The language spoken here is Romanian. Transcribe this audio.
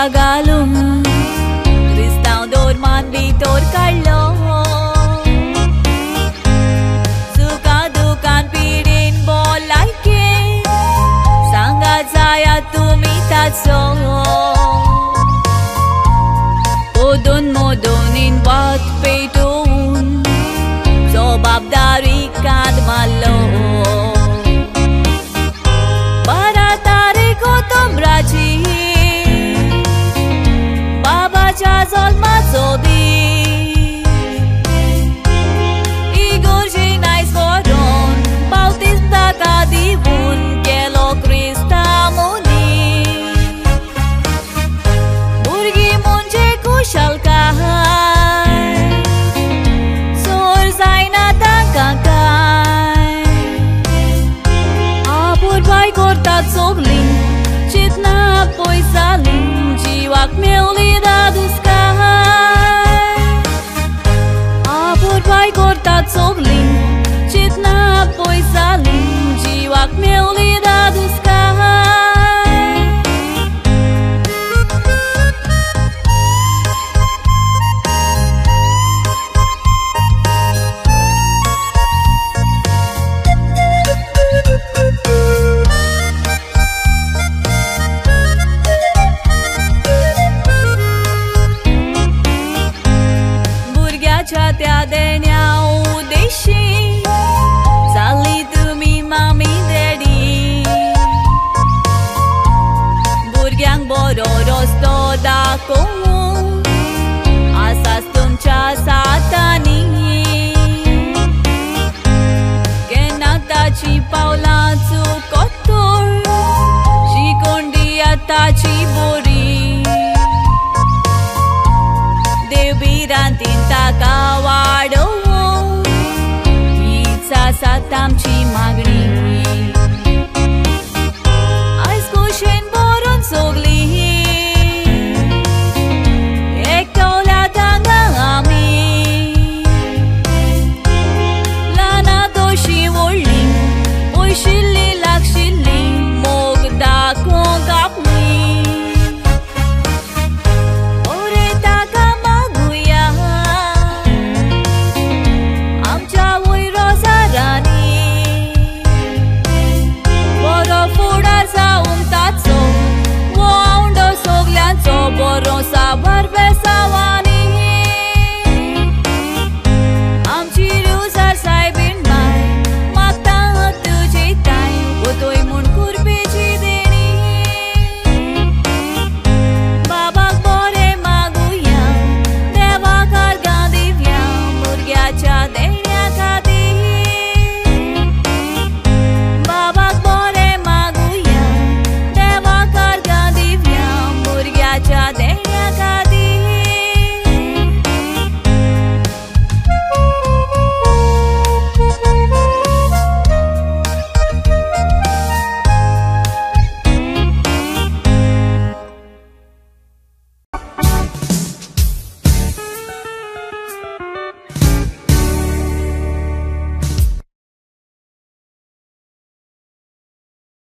tagalum Cristão dorman Vitor Carlo Suka dukan pirin bolai ke Sangat saya tumitat so Udun mudunin wat petun Sobab dari kad malo Baratari ko tombraji Baba chazol mazodi Igor jinais voron Bautism da kadivun Kelo Krista muni Burgi munje kushal kahai Sor zaina tangkakai Apur bai kortat sogling Chitna poisaling Jiwak meuli dos kahai Apur bai kortat sogling Chitna poisaling Jiwak meuli dos kahai Chatea de neau deși Salit mi mami dedi Burgheang bororos toda comu Asas tumcha satani Genata ci paula tu kotor Și condia ta ci bori Debiran tinta kawado Pizza satam ci magri